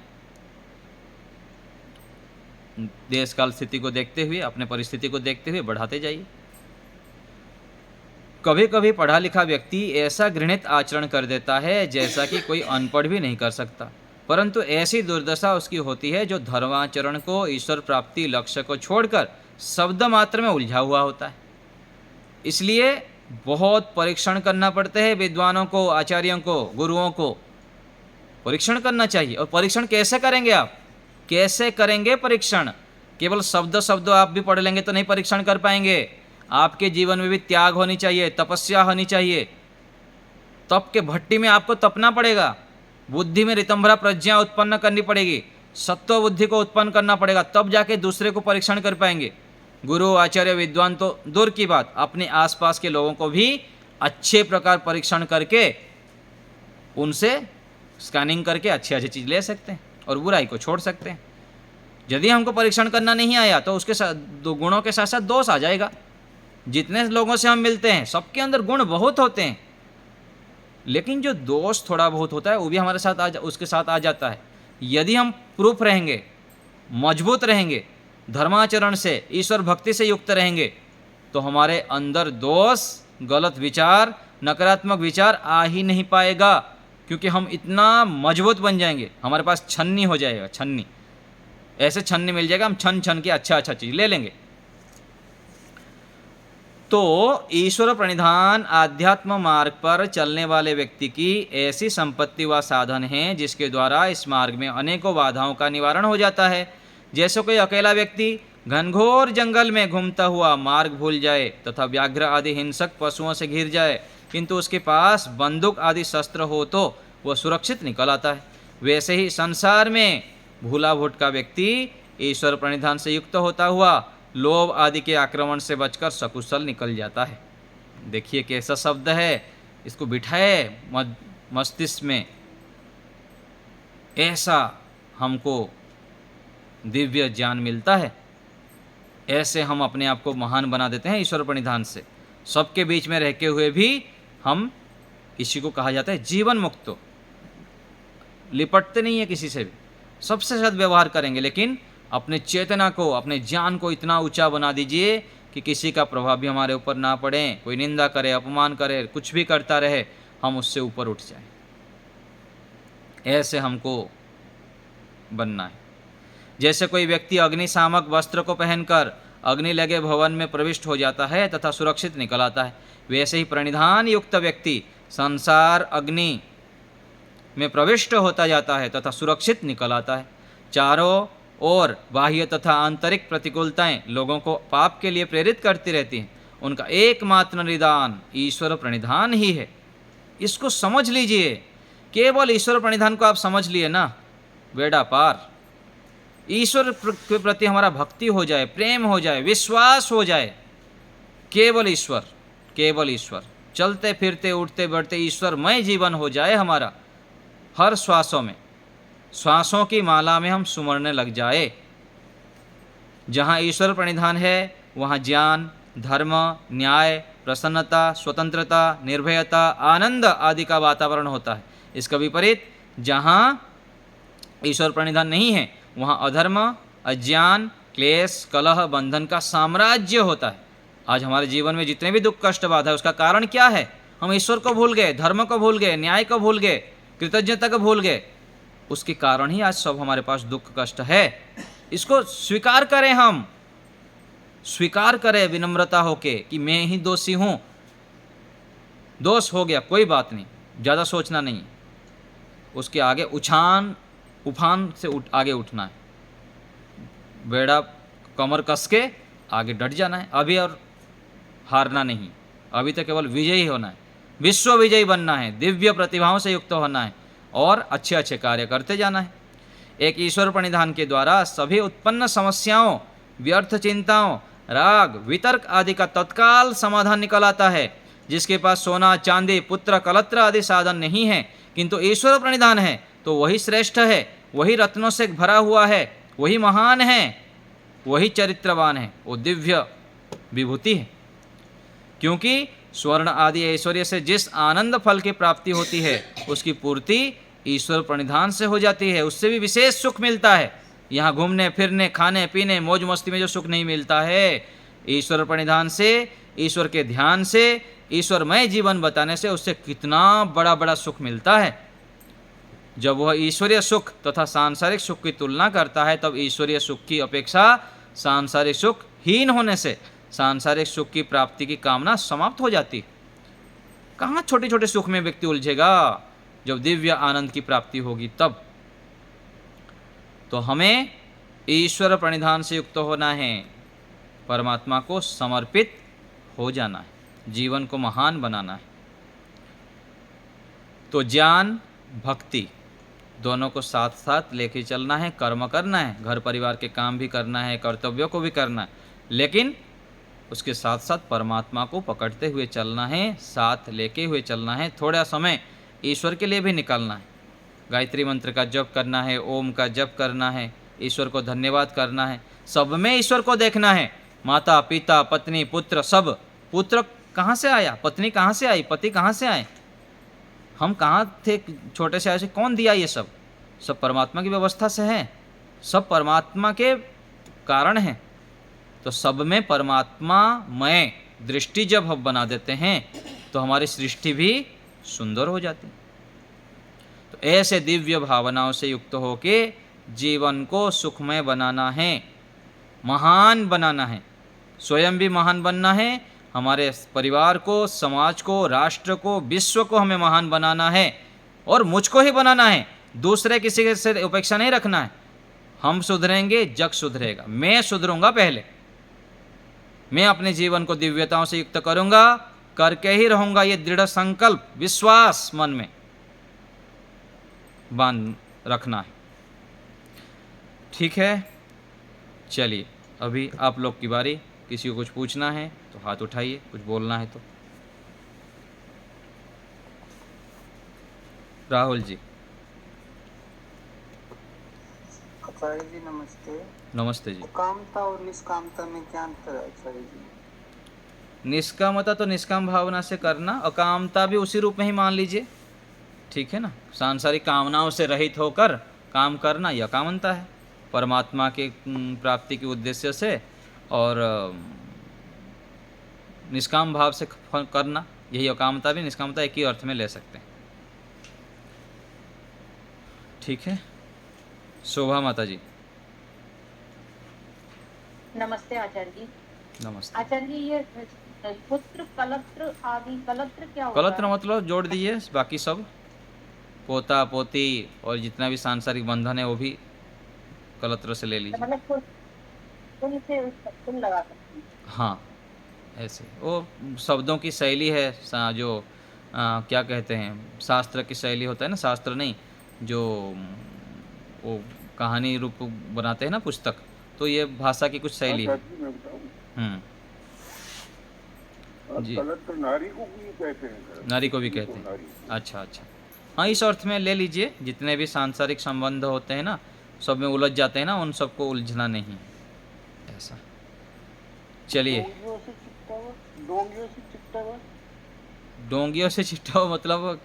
देश काल स्थिति को देखते हुए, अपने परिस्थिति को देखते हुए बढ़ाते जाइए। कभी कभी पढ़ा लिखा व्यक्ति ऐसा घृणित आचरण कर देता है जैसा कि कोई अनपढ़ भी नहीं कर सकता, परंतु ऐसी दुर्दशा उसकी होती है जो धर्माचरण को, ईश्वर प्राप्ति लक्ष्य को छोड़कर शब्द मात्र में उलझा हुआ होता है। इसलिए बहुत परीक्षण करना पड़ते हैं विद्वानों को, आचार्यों को, गुरुओं को। परीक्षण करना चाहिए। और परीक्षण कैसे करेंगे आप, कैसे करेंगे परीक्षण? केवल शब्द आप भी पढ़ लेंगे तो नहीं परीक्षण कर पाएंगे। आपके जीवन में भी त्याग होनी चाहिए, तपस्या होनी चाहिए। तप के भट्टी में आपको तपना पड़ेगा, बुद्धि में ऋतंभरा प्रज्ञा उत्पन्न करनी पड़ेगी, सत्व बुद्धि को उत्पन्न करना पड़ेगा, तब जाके दूसरे को परीक्षण कर पाएंगे। गुरु आचार्य विद्वान तो दूर की बात, अपने आसपास के लोगों को भी अच्छे प्रकार परीक्षण करके उनसे स्कैनिंग करके अच्छी अच्छी चीज़ ले सकते हैं और बुराई को छोड़ सकते हैं। यदि हमको परीक्षण करना नहीं आया तो उसके साथ दो गुणों के साथ साथ दोष आ जाएगा। जितने लोगों से हम मिलते हैं सबके अंदर गुण बहुत होते हैं, लेकिन जो दोष थोड़ा बहुत होता है वो भी हमारे साथ उसके साथ आ जाता है। यदि हम प्रूफ रहेंगे, मजबूत रहेंगे, धर्माचरण से, ईश्वर भक्ति से युक्त रहेंगे, तो हमारे अंदर दोष, गलत विचार, नकारात्मक विचार आ ही नहीं पाएगा, क्योंकि हम इतना मजबूत बन जाएंगे। हमारे पास छन्नी हो जाएगा, छन्नी, ऐसे छन्नी मिल जाएगा, हम छन छन के अच्छा चीज़ ले लेंगे। तो ईश्वर प्रणिधान आध्यात्म मार्ग पर चलने वाले व्यक्ति की ऐसी संपत्ति व साधन है जिसके द्वारा इस मार्ग में अनेकों बाधाओं का निवारण हो जाता है। जैसे कोई अकेला व्यक्ति घनघोर जंगल में घूमता हुआ मार्ग भूल जाए तथा व्याघ्र आदि हिंसक पशुओं से घिर जाए, किंतु उसके पास बंदूक आदि शस्त्र हो तो वह सुरक्षित निकल आता है, वैसे ही संसार में भूला भुटका व्यक्ति ईश्वर प्रणिधान से युक्त होता हुआ लोभ आदि के आक्रमण से बचकर सकुशल निकल जाता है। देखिए कैसा शब्द है, इसको बिठाए मस्तिष्क में, ऐसा हमको दिव्य ज्ञान मिलता है। ऐसे हम अपने आप को महान बना देते हैं ईश्वर प्रणिधान से। सबके बीच में रहते हुए भी हम, इसी को कहा जाता है जीवन मुक्त। लिपटते नहीं है किसी से भी, सबसे साथ व्यवहार करेंगे, लेकिन अपने चेतना को, अपने ज्ञान को इतना ऊंचा बना दीजिए कि किसी का प्रभाव भी हमारे ऊपर ना पड़े। कोई निंदा करे, अपमान करे, कुछ भी करता रहे, हम उससे ऊपर उठ जाएं। ऐसे हमको बनना है। जैसे कोई व्यक्ति अग्निशामक वस्त्र को पहनकर अग्नि लगे भवन में प्रविष्ट हो जाता है तथा सुरक्षित निकल आता है, वैसे ही प्रणिधान युक्त व्यक्ति संसार अग्नि में प्रविष्ट होता जाता है तथा सुरक्षित निकल आता है। चारों ओर बाह्य तथा आंतरिक प्रतिकूलताएं लोगों को पाप के लिए प्रेरित करती रहती हैं, उनका एकमात्र निदान ईश्वर प्रणिधान ही है। इसको समझ लीजिए। केवल ईश्वर प्रणिधान को आप समझ लिए ना, बेड़ा पार। ईश्वर के प्रति हमारा भक्ति हो जाए, प्रेम हो जाए, विश्वास हो जाए, केवल ईश्वर, केवल ईश्वर, चलते फिरते उठते बैठते ईश्वरमय जीवन हो जाए हमारा। हर श्वासों में, श्वासों की माला में हम सुमरने लग जाए। जहाँ ईश्वर प्रणिधान है वहाँ ज्ञान, धर्म, न्याय, प्रसन्नता, स्वतंत्रता, निर्भयता, आनंद आदि का वातावरण होता है। इसका विपरीत जहाँ ईश्वर प्रणिधान नहीं है वहाँ अधर्म, अज्ञान, क्लेश, कलह, बंधन का साम्राज्य होता है। आज हमारे जीवन में जितने भी दुख कष्ट बाधा है, उसका कारण क्या है? हम ईश्वर को भूल गए, धर्म को भूल गए, न्याय को भूल गए, कृतज्ञता को भूल गए। उसके कारण ही आज सब हमारे पास दुख कष्ट है। इसको स्वीकार करें, हम स्वीकार करें विनम्रता होके कि मैं ही दोषी हूँ। दोष हो गया, कोई बात नहीं, ज़्यादा सोचना नहीं, उसके आगे उफान से आगे उठना है, बेड़ा कमर कस के आगे डट जाना है। अभी और हारना नहीं, अभी तो केवल विजयी होना है, विश्व विजयी बनना है, दिव्य प्रतिभाओं से युक्त होना है और अच्छे अच्छे कार्य करते जाना है। एक ईश्वर प्रणिधान के द्वारा सभी उत्पन्न समस्याओं, व्यर्थ चिंताओं, राग, वितर्क आदि का तत्काल समाधान निकल आता है। जिसके पास सोना, चांदी, पुत्र, कलत्र आदि साधन नहीं है किंतु ईश्वर प्रणिधान है, तो वही श्रेष्ठ है, वही रत्नों से भरा हुआ है, वही महान है, वही चरित्रवान है, वो दिव्य विभूति है। क्योंकि स्वर्ण आदि ऐश्वर्य से जिस आनंद फल की प्राप्ति होती है उसकी पूर्ति ईश्वर प्रणिधान से हो जाती है। उससे भी विशेष सुख मिलता है। यहाँ घूमने फिरने, खाने पीने, मौज मस्ती में जो सुख नहीं मिलता है, ईश्वर प्रणिधान से, ईश्वर के ध्यान से, ईश्वरमय जीवन बताने से उससे कितना बड़ा बड़ा सुख मिलता है। जब वह ईश्वरीय सुख तथा सांसारिक सुख की तुलना करता है तब ईश्वरीय सुख की अपेक्षा सांसारिक सुख हीन होने से सांसारिक सुख की प्राप्ति की कामना समाप्त हो जाती। कहाँ छोटे छोटे सुख में व्यक्ति उलझेगा? जब दिव्य आनंद की प्राप्ति होगी तब। तो हमें ईश्वर प्रणिधान से युक्त होना है, परमात्मा को समर्पित हो जाना है, जीवन को महान बनाना है। तो ज्ञान भक्ति दोनों को साथ साथ लेके चलना है, कर्म करना है, घर परिवार के काम भी करना है, कर्तव्यों को भी करना है, लेकिन उसके साथ साथ परमात्मा को पकड़ते हुए चलना है, साथ लेके हुए चलना है। थोड़ा समय ईश्वर के लिए भी निकालना है, गायत्री मंत्र का जप करना है, ओम का जप करना है, ईश्वर को धन्यवाद करना है, सब में ईश्वर को देखना है। माता पिता पत्नी पुत्र सब, पुत्र कहाँ से आया, पत्नी कहाँ से आई, पति कहाँ से आए, हम कहाँ थे छोटे से ऐसे, कौन दिया, ये सब सब परमात्मा की व्यवस्था से है, सब परमात्मा के कारण है। तो सब में परमात्मामय दृष्टि जब हम बना देते हैं तो हमारी सृष्टि भी सुंदर हो जाती है। तो ऐसे दिव्य भावनाओं से युक्त होके जीवन को सुखमय बनाना है, महान बनाना है, स्वयं भी महान बनना है, हमारे परिवार को, समाज को, राष्ट्र को, विश्व को हमें महान बनाना है, और मुझको ही बनाना है, दूसरे किसी से उपेक्षा नहीं रखना है। हम सुधरेंगे जग सुधरेगा, मैं सुधरूंगा पहले, मैं अपने जीवन को दिव्यताओं से युक्त करूंगा, करके ही रहूंगा, ये दृढ़ संकल्प विश्वास मन में बांध रखना है। ठीक है, चलिए अभी आप लोग की बारी, किसी को कुछ पूछना है तो हाथ उठाइए, कुछ बोलना है तो। राहुल जी। आचार्य जी नमस्ते। नमस्ते जी। कामता और निष्कामता में क्या अंतर है आचार्य जी? निष्कामता तो निष्काम भावना से करना, अकामता भी उसी रूप में ही मान लीजिए, ठीक है ना। सांसारिक कामनाओं से रहित होकर काम करना यह कामनता है, परमात्मा के प्राप्ति के उद्देश्य से, और निष्काम भाव से करना, यही अकामता भी निष्कामता एक ही अर्थ में ले सकते हैं। ठीक है, शोभा माता जी। नमस्ते आचार्य जी। नमस्ते आचार्य जी, ये पुत्र कलत्र आदि, कलत्र क्या होता कलत्र है? मतलब जोड़ दीजिए, बाकी सब पोता पोती और जितना भी सांसारिक बंधन है वो भी कलत्र से ले लीजिए। मतलब कुल से कुल लगा सकते हैं। हाँ, ऐसे वो शब्दों की शैली है, जो क्या कहते हैं, शास्त्र की शैली होता है ना, शास्त्र नहीं, जो वो कहानी रूप बनाते हैं ना पुस्तक, तो ये भाषा की कुछ शैली है। जी, कलत्र नारी को भी कहते हैं, नारी को भी कहते हैं। अच्छा अच्छा, हाँ, इस अर्थ में ले लीजिए। जितने भी सांसारिक संबंध होते हैं ना, सब में उलझ जाते हैं ना, उन सबको उलझना नहीं, ऐसा। चलिए, डोंगियों से चिट्टा हुआ मतलब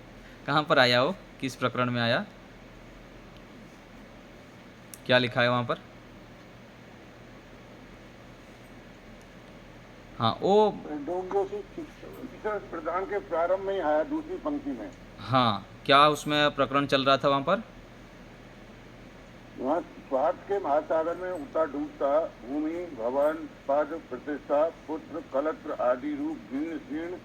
कहाँ पर आया हो, किस प्रकरण में आया, क्या लिखा है वहाँ पर? हाँ, वो डोंगियों से प्रधान के प्रारंभ में ही आया, दूसरी पंक्ति में। हाँ, क्या उसमें प्रकरण चल रहा था वहाँ पर? वहाँ स्वार्थ के महासागर में उठा डूबता भूमि, भवन, पद, प्रतिष्ठा, पुत्र, कलत्र आदि रूप भिन्न शीर्ण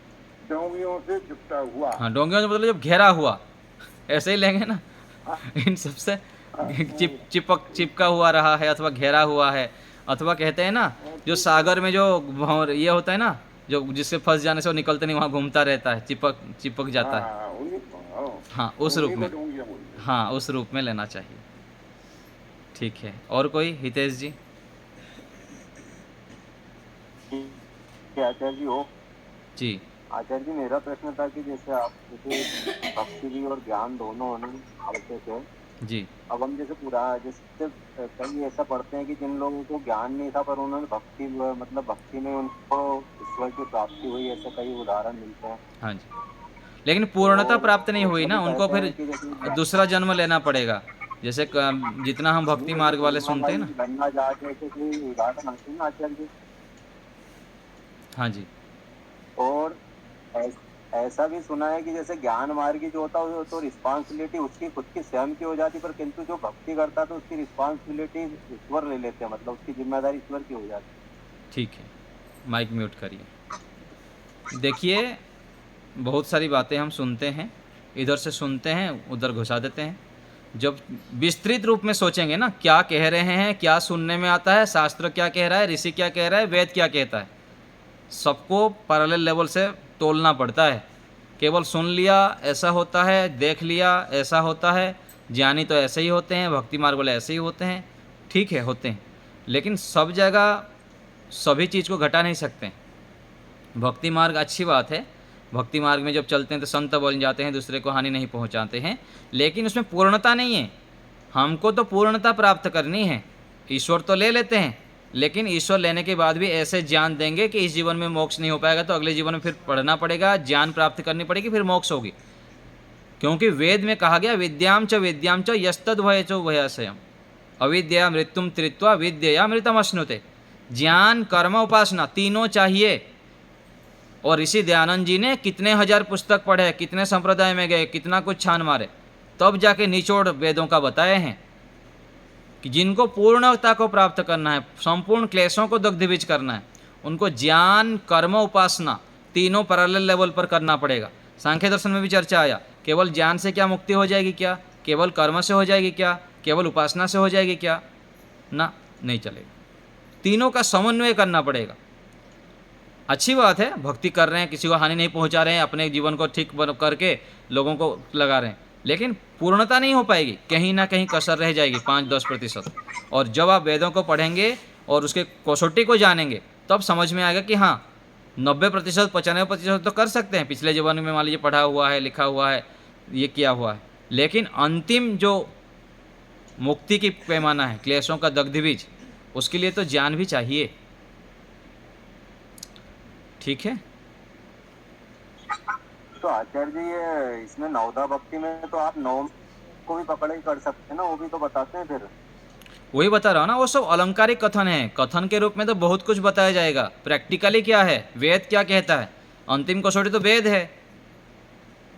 डोंगियों से चिपटा हुआ। हाँ, डोंगियों से मतलब जब घेरा हुआ, ऐसे ही लेंगे ना, इन सबसे चिपका हुआ रहा है, अथवा घेरा हुआ है, अथवा कहते हैं ना, जो सागर में जो ये होता है ना, जो जिससे फंस जाने से वो निकलते नहीं, वहाँ घूमता रहता है, चिपक जाता है। हाँ, उस रूप में, हाँ, उस रूप में लेना चाहिए। ठीक है, और कोई? हितेश जी। आचार्य जी हो जी। आचार्य जी, मेरा प्रश्न था कि जैसे आप जैसे भक्ति भी और ज्ञान दोनों होने आवश्यक है जी। अब हम जैसे पूरा जैसे कई ऐसा पढ़ते हैं कि जिन लोगों को ज्ञान नहीं था पर उन्होंने भक्ति मतलब भक्ति में उनको ईश्वर की प्राप्ति हुई, ऐसे कई उदाहरण मिलते हैं। हाँ जी, लेकिन पूर्णता प्राप्त नहीं हुई ना, उनको फिर दूसरा जन्म लेना पड़ेगा। जैसे जितना हम भक्ति मार्ग वाले सुनते हैं ना, गंगा जाके कोई उदाहरण आते हैं ना आचार्य जी। हाँ जी। और ऐसा भी सुना है कि जैसे ज्ञान मार्गी जो होता है तो रिस्पांसिबिलिटी उसकी खुद की स्वयं की हो जाती, पर किंतु जो भक्ति करता है तो उसकी रिस्पांसिबिलिटी ईश्वर ले लेते हैं, मतलब उसकी जिम्मेदारी ईश्वर की हो जाती है। ठीक है, माइक म्यूट करिए। देखिए, बहुत सारी बातें हम सुनते हैं, इधर से सुनते हैं उधर घुसा देते हैं। जब विस्तृत रूप में सोचेंगे ना, क्या कह रहे हैं, क्या सुनने में आता है, शास्त्र क्या कह रहा है, ऋषि क्या कह रहा है, वेद क्या कहता है, सबको पैरेलल लेवल से तोलना पड़ता है। केवल सुन लिया ऐसा होता है, देख लिया ऐसा होता है, ज्ञानी तो ऐसे ही होते हैं, भक्ति मार्ग वाले ऐसे ही होते हैं, ठीक है होते हैं, लेकिन सब जगह सभी चीज़ को घटा नहीं सकते। भक्ति मार्ग अच्छी बात है, भक्ति मार्ग में जब चलते हैं तो संत बन जाते हैं, दूसरे को हानि नहीं पहुंचाते हैं, लेकिन उसमें पूर्णता नहीं है। हमको तो पूर्णता प्राप्त करनी है। ईश्वर तो ले लेते हैं, लेकिन ईश्वर लेने के बाद भी ऐसे ज्ञान देंगे कि इस जीवन में मोक्ष नहीं हो पाएगा तो अगले जीवन में फिर पढ़ना पड़ेगा, ज्ञान प्राप्त करनी पड़ेगी, फिर मोक्ष होगी। क्योंकि वेद में कहा गया विद्याम च यस्तद भय चो भयाशयम अविद्या मृत्युम त्रित्वा विद्या मृतम अश्नुते। ज्ञान कर्म उपासना तीनों चाहिए। और ऋषि दयानंद जी ने कितने हजार पुस्तक पढ़े, कितने संप्रदाय में गए, कितना कुछ छान मारे, तब जाके निचोड़ वेदों का बताए हैं कि जिनको पूर्णता को प्राप्त करना है, संपूर्ण क्लेशों को दग्धीभूत करना है, उनको ज्ञान कर्म उपासना तीनों पैरेलल लेवल पर करना पड़ेगा। सांख्य दर्शन में भी चर्चा आया, केवल ज्ञान से क्या मुक्ति हो जाएगी क्या, केवल कर्म से हो जाएगी क्या, केवल उपासना से हो जाएगी क्या, ना, नहीं चलेगा। तीनों का समन्वय करना पड़ेगा। अच्छी बात है, भक्ति कर रहे हैं, किसी को हानि नहीं पहुंचा रहे हैं, अपने जीवन को ठीक करके लोगों को लगा रहे हैं, लेकिन पूर्णता नहीं हो पाएगी, कहीं ना कहीं कसर रह जाएगी 5-10%। और जब आप वेदों को पढ़ेंगे और उसके कसौटी को जानेंगे तब समझ में आएगा कि हाँ 90% 95% तो कर सकते हैं, पिछले जीवन में मान लीजिए पढ़ा हुआ है, लिखा हुआ है, ये किया हुआ है, लेकिन अंतिम जो मुक्ति की पैमाना है, क्लेशों का दग्धबीज, उसके लिए तो ज्ञान भी चाहिए। ठीक है। तो आचार्य जी ये इसमें नवदा भक्ति में तो आप नौ को भी पकड़ ही कर सकते हैं ना, वो भी तो बताते हैं फिर। वही बता रहा हूँ ना, वो सब अलंकारिक कथन है। कथन के रूप में तो बहुत कुछ बताया जाएगा, प्रैक्टिकली क्या है, वेद क्या कहता है, अंतिम कसौटी तो वेद है।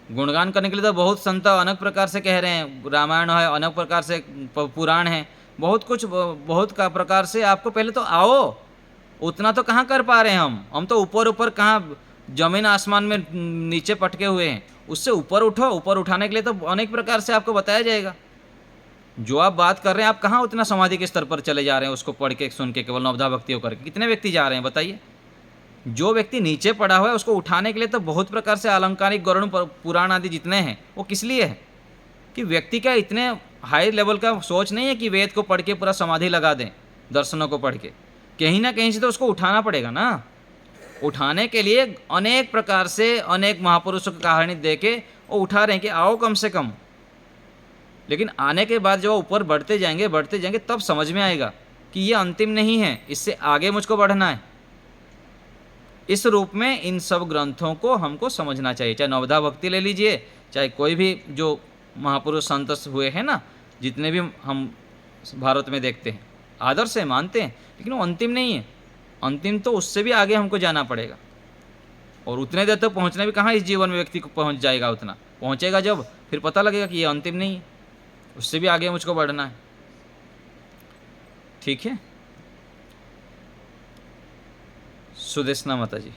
गुणगान करने के लिए तो बहुत संत अनेक प्रकार से कह रहे हैं, रामायण है, अनेक प्रकार से पुराण है, बहुत कुछ बहुत का प्रकार से। आपको पहले तो आओ, उतना तो कहाँ कर पा रहे हैं हम तो ऊपर ऊपर कहाँ जमीन आसमान में नीचे पटके हुए हैं, उससे ऊपर उठो। ऊपर उठाने के लिए तो अनेक प्रकार से आपको बताया जाएगा। जो आप बात कर रहे हैं, आप कहाँ उतना समाधि के स्तर पर चले जा रहे हैं, उसको पढ़ के सुन के केवल नवधा भक्तियों करके कितने व्यक्ति जा रहे हैं बताइए। जो व्यक्ति नीचे पड़ा हुआ है उसको उठाने के लिए तो बहुत प्रकार से अलंकारिक गरुड़ पुराण आदि जितने हैं, वो किस लिए है कि व्यक्ति का इतने हाई लेवल का सोच नहीं है कि वेद को पढ़ के पूरा समाधि लगा दें, दर्शनों को पढ़ के। कहीं ना कहीं से तो उसको उठाना पड़ेगा ना। उठाने के लिए अनेक प्रकार से अनेक महापुरुषों की कहानी दे के वो उठा रहे हैं कि आओ कम से कम। लेकिन आने के बाद जब ऊपर बढ़ते जाएंगे तब समझ में आएगा कि ये अंतिम नहीं है, इससे आगे मुझको बढ़ना है। इस रूप में इन सब ग्रंथों को हमको समझना चाहिए। चाहे नवधा भक्ति ले लीजिए, चाहे कोई भी जो महापुरुष संत हुए हैं ना, जितने भी हम भारत में देखते हैं, आदर से मानते हैं, लेकिन वो अंतिम नहीं है। अंतिम तो उससे भी आगे हमको जाना पड़ेगा। और उतने देर तक पहुँचना भी कहाँ इस जीवन में व्यक्ति को पहुँच जाएगा, उतना पहुँचेगा जब फिर पता लगेगा कि ये अंतिम नहीं है, उससे भी आगे मुझको बढ़ना है। ठीक है। सुदेशना माता जी।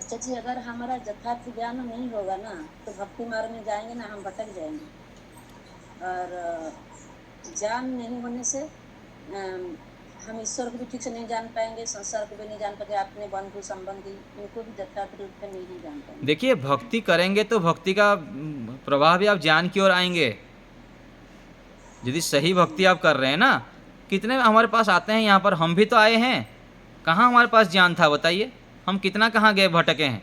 अच्छा जी, अगर हमारा यथार्थ ज्ञान नहीं होगा ना तो भक्ति मार्ग में जाएंगे ना, हम भटक जाएंगे। और ज्ञान नहीं होने से हम ईश्वर को भी ठीक से नहीं जान पाएंगे, संसार को भी नहीं जान पाएंगे, अपने बंधु संबंधी इनको भी यथार्थ रूप में नहीं जान पाएंगे। देखिए, भक्ति करेंगे तो भक्ति का प्रवाह भी आप ज्ञान की ओर आएंगे। यदि सही भक्ति आप कर रहे हैं ना, कितने हमारे पास आते हैं यहाँ पर, हम भी तो आए हैं, कहाँ हमारे पास ज्ञान था बताइए। हम कितना कहाँ गए, भटके हैं।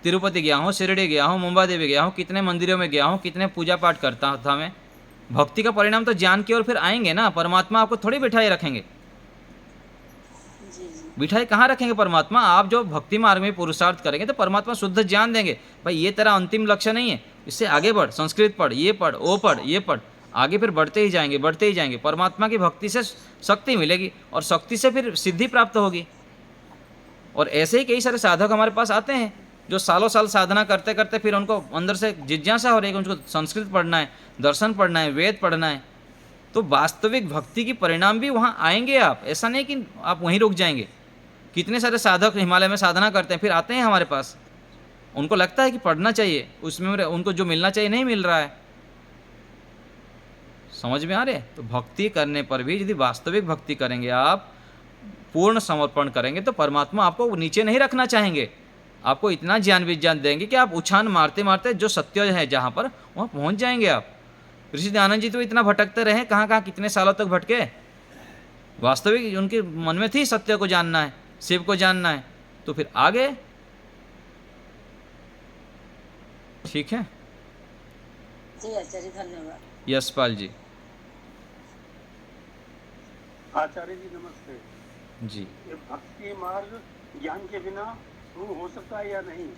तिरुपति गया हूँ, शिरडी गया हूँ, मुंबा देवी गया हूँ, कितने मंदिरों में गया हूँ, कितने पूजा पाठ करता था मैं। भक्ति का परिणाम तो ज्ञान की ओर फिर आएंगे ना। परमात्मा आपको थोड़ी बिठाए रखेंगे। बिठाए कहाँ रखेंगे परमात्मा? आप जो भक्ति मार्ग में पुरुषार्थ करेंगे तो परमात्मा शुद्ध ज्ञान देंगे। भाई ये तेरा अंतिम लक्ष्य नहीं है, इससे आगे बढ़, संस्कृत पढ़, ये पढ़, वो पढ़, ये पढ़, आगे फिर बढ़ते ही जाएंगे। परमात्मा की भक्ति से शक्ति मिलेगी और शक्ति से फिर सिद्धि प्राप्त होगी। और ऐसे ही कई सारे साधक हमारे पास आते हैं जो सालों साल साधना करते करते फिर उनको अंदर से जिज्ञासा हो रही है कि उनको संस्कृत पढ़ना है, दर्शन पढ़ना है, वेद पढ़ना है, तो वास्तविक भक्ति की परिणाम भी वहाँ आएंगे। आप ऐसा नहीं कि आप वहीं रुक जाएंगे। कितने सारे साधक हिमालय में साधना करते हैं, फिर आते हैं हमारे पास, उनको लगता है कि पढ़ना चाहिए, उसमें उनको जो मिलना चाहिए नहीं मिल रहा है। समझ में आ रहे? तो भक्ति करने पर भी यदि वास्तविक भक्ति करेंगे, आप पूर्ण समर्पण करेंगे, तो परमात्मा आपको नीचे नहीं रखना चाहेंगे। आपको इतना ज्ञान विज्ञान देंगे कि आप उछान मारते मारते जो सत्य है जहाँ पर, वहाँ पहुँच जाएंगे आप। ऋषि दयानंद जी तो इतना भटकते रहे, कहाँ कहाँ कितने सालों तक भटके। वास्तविक उनके मन में थी सत्य को जानना है, शिव को जानना है, तो फिर आगे। ठीक है जी आचार्य, धन्यवाद। यशपाल जी। आचार्य जी नमस्ते जी। ये भक्ति मार्ग ज्ञान के बिना शुरू हो सकता है या नहीं?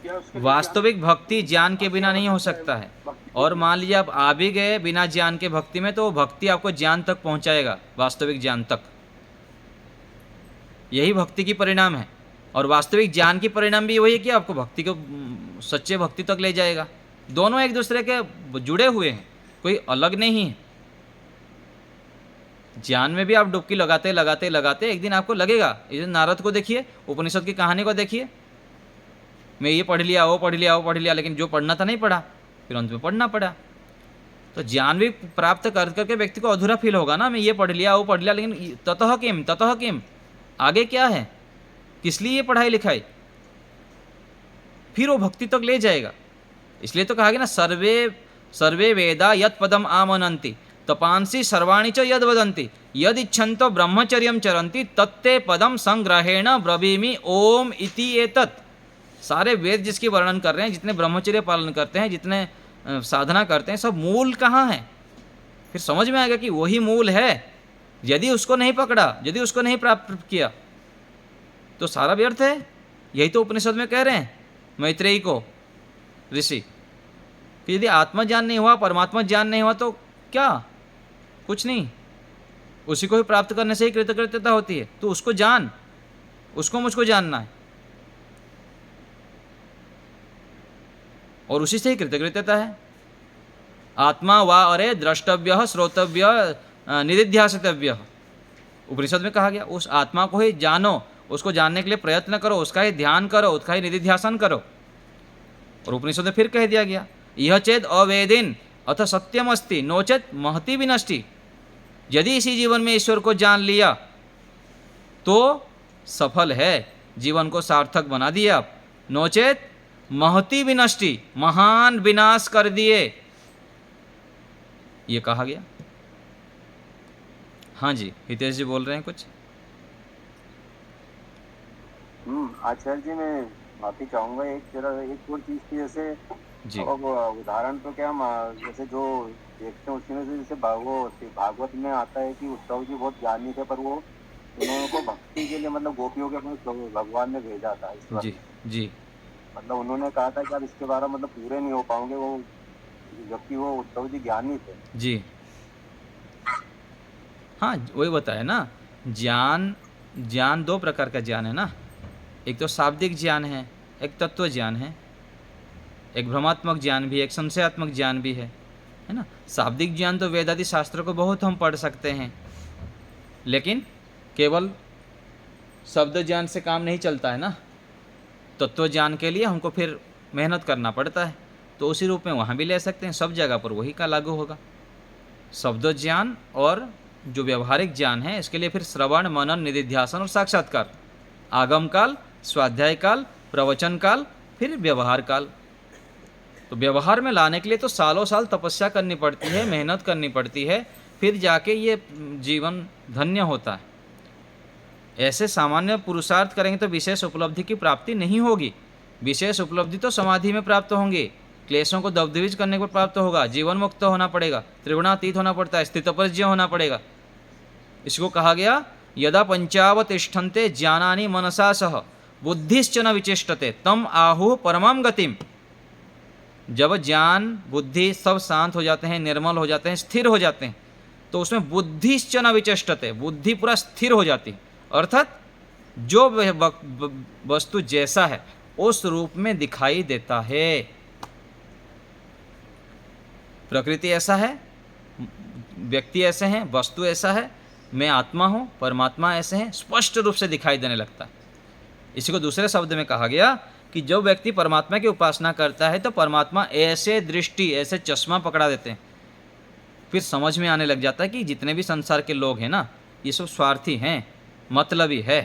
या उसके लिए वास्तविक भक्ति ज्ञान के बिना नहीं हो सकता है। और मान लीजिए आप आ भी गए बिना ज्ञान के भक्ति में, तो वो भक्ति आपको ज्ञान तक पहुंचाएगा, वास्तविक ज्ञान तक। यही भक्ति की परिणाम है। और वास्तविक ज्ञान की परिणाम भी वही है कि आपको भक्ति को, सच्चे भक्ति तक ले जाएगा। दोनों एक दूसरे के जुड़े हुए हैं, कोई अलग नहीं है। ज्ञान में भी आप डुबकी लगाते लगाते लगाते एक दिन आपको लगेगा। ये नारद को देखिए, उपनिषद की कहानी को देखिए, मैं ये पढ़ लिया, वो पढ़ लिया, वो पढ़ लिया, लेकिन जो पढ़ना था नहीं पढ़ा, फिर अंत में पढ़ना पड़ा। तो ज्ञान भी प्राप्त कर करके व्यक्ति को अधूरा फील होगा ना, मैं ये पढ़ लिया, वो पढ़ लिया, लेकिन ततः किम, आगे क्या है, किस लिए ये पढ़ाई लिखाई, फिर वो भक्ति तक ले जाएगा। इसलिए तो कहा गया ना, सर्वे वेदा यत् पदम आमनन्ति तपांसी सर्वाणि च यद वदन्ति यद इच्छन्तो ब्रह्मचर्यम चरन्ति तत्ते पदम संग्रहेण ब्रवीमि ओम इति एतत्। सारे वेद जिसकी वर्णन कर रहे हैं, जितने ब्रह्मचर्य पालन करते हैं, जितने साधना करते हैं, सब मूल कहाँ है? फिर समझ में आएगा कि वही मूल है। यदि उसको नहीं पकड़ा, यदि उसको नहीं प्राप्त किया, तो सारा व्यर्थ है। यही तो उपनिषद में कह रहे हैं मैत्रेयी को ऋषि कि यदि आत्मज्ञान नहीं हुआ, परमात्मा ज्ञान नहीं हुआ, तो क्या, कुछ नहीं। उसी को ही प्राप्त करने से ही कृतकृत्यता होती है। तो उसको जान, उसको मुझको जानना है, और उसी से ही कृतकृत्यता है। आत्मा वा अरे द्रष्टव्य श्रोतव्य निधिध्यासितव्य, उपनिषद में कहा गया। उस आत्मा को ही जानो, उसको जानने के लिए प्रयत्न करो, उसका ही ध्यान करो, उसका ही निधिध्यासन करो। और उपनिषद में फिर कह दिया गया, यह चेद अवेदिन अथ सत्यम अस्ति नोचेत महति विनष्टि। यदि इसी जीवन में ईश्वर को जान लिया तो सफल है, जीवन को सार्थक बना दिया आप। नोचेत महति विनष्टि, महान विनाश कर दिए, ये कहा गया। हाँ जी, हितेश जी बोल रहे हैं कुछ। आचार्य जी मैं माफी चाहूंगा, एक और चीज की, जैसे जी अब उदाहरण तो क्या जैसे जो देखते हैं उसमें से, जैसे भागवत में आता है कि उद्धव जी बहुत ज्ञानी थे, पर वो उनको भक्ति के लिए मतलब गोपियों के अपने भगवान ने भेजा था ईश्वर। जी जी। मतलब उन्होंने कहा था कि आप इसके बारे में मतलब पूरे नहीं हो पाओगे, वो जबकि वो उद्धव जी ज्ञानी थे। जी हाँ, वही बताया ना, ज्ञान दो प्रकार का ज्ञान है ना। एक तो शाब्दिक ज्ञान है, एक तत्व ज्ञान है, एक भ्रमात्मक ज्ञान भी, एक संशयात्मक ज्ञान भी है ना। शाब्दिक ज्ञान तो वेद आदि शास्त्रों को बहुत हम पढ़ सकते हैं, लेकिन केवल शब्द ज्ञान से काम नहीं चलता है ना। तत्व ज्ञान के लिए हमको फिर मेहनत करना पड़ता है, तो उसी रूप में वहाँ भी ले सकते हैं। सब जगह पर वही का लागू होगा। शब्द ज्ञान और जो व्यवहारिक ज्ञान है, इसके लिए फिर श्रवण, मनन, निधिध्यासन और साक्षात्कार, आगम काल, स्वाध्याय काल, प्रवचन काल, फिर व्यवहार काल। तो व्यवहार में लाने के लिए तो सालों साल तपस्या करनी पड़ती है, मेहनत करनी पड़ती है, फिर जाके ये जीवन धन्य होता है। ऐसे सामान्य पुरुषार्थ करेंगे तो विशेष उपलब्धि की प्राप्ति नहीं होगी। विशेष उपलब्धि तो समाधि में प्राप्त होंगे, क्लेशों को दबदबिज करने पर प्राप्त होगा, जीवन मुक्त होना पड़ेगा, त्रिगुणातीत होना पड़ता है, स्थितप्रज्ञ होना पड़ेगा। इसको कहा गया यदा पंचावतिष्ठन्ते ज्ञानानि मनसा सह बुद्धिश्च न विचेष्टते तम आहुः परमां गतिम। जब ज्ञान बुद्धि सब शांत हो जाते हैं, निर्मल हो जाते हैं, स्थिर हो जाते हैं, तो उसमें बुद्धिश्च न विचेष्टते, बुद्धि पूरा स्थिर हो जाती है। अर्थात जो वस्तु जैसा है उस रूप में दिखाई देता है। प्रकृति ऐसा है, व्यक्ति ऐसे हैं, वस्तु ऐसा है, मैं आत्मा हूँ, परमात्मा ऐसे हैं, स्पष्ट रूप से दिखाई देने लगता है। इसी को दूसरे शब्द में कहा गया कि जो व्यक्ति परमात्मा की उपासना करता है तो परमात्मा ऐसे दृष्टि, ऐसे चश्मा पकड़ा देते हैं, फिर समझ में आने लग जाता है कि जितने भी संसार के लोग हैं ना, ये सब स्वार्थी हैं, मतलबी है,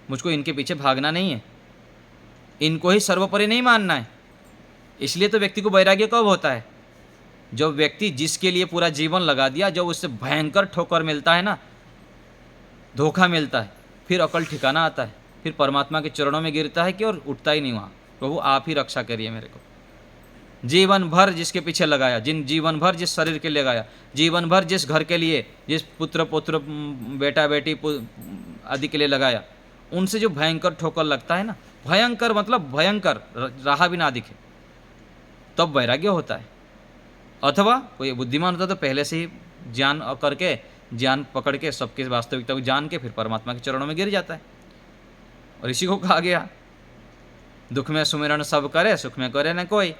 मुझको इनके पीछे भागना नहीं है, इनको ही सर्वोपरि नहीं मानना है। इसलिए तो व्यक्ति को वैराग्य कब होता है? जो व्यक्ति जिसके लिए पूरा जीवन लगा दिया, जब उससे भयंकर ठोकर मिलता है ना, धोखा मिलता है, फिर अकल ठिकाना आता है, फिर परमात्मा के चरणों में गिरता है कि और उठता ही नहीं वहाँ, प्रभु आप ही रक्षा करिए मेरे को। जीवन भर जिसके पीछे लगाया, जीवन भर जिस शरीर के लिए लगाया, जीवन भर जिस घर के लिए, जिस पुत्र पुत्र बेटा बेटी आदि के लिए लगाया, उनसे जो भयंकर ठोकर लगता है ना, भयंकर मतलब भयंकर, रहा भी ना दिखे, तब वैराग्य होता है। अथवा कोई बुद्धिमान होता तो पहले से ही ज्ञान करके, ज्ञान पकड़ के, सबके वास्तविकता को जान के फिर परमात्मा के चरणों में गिर जाता है। और इसी को कहा गया, दुख में सुमिरन सब करे, सुख में करे न कोई।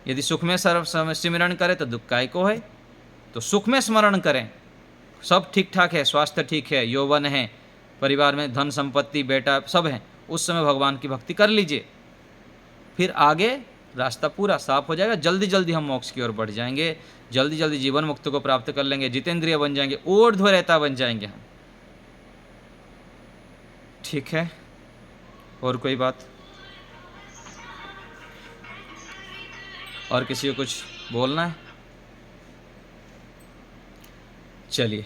यदि सुख में सर्व सिमरण करे तो दुख काय को है। तो सुख में स्मरण करें, सब ठीक ठाक है, स्वास्थ्य ठीक है, यौवन है, परिवार में धन संपत्ति बेटा सब है, उस समय भगवान की भक्ति कर लीजिए, फिर आगे रास्ता पूरा साफ हो जाएगा। जल्दी जल्दी हम मोक्ष की ओर बढ़ जाएंगे, जल्दी जल्दी जीवन मुक्त को प्राप्त कर लेंगे, जितेंद्रिय बन जाएंगे, ऊर्ध्व रहता बन जाएंगे हम। ठीक है, और कोई बात? और किसी को कुछ बोलना है? चलिए।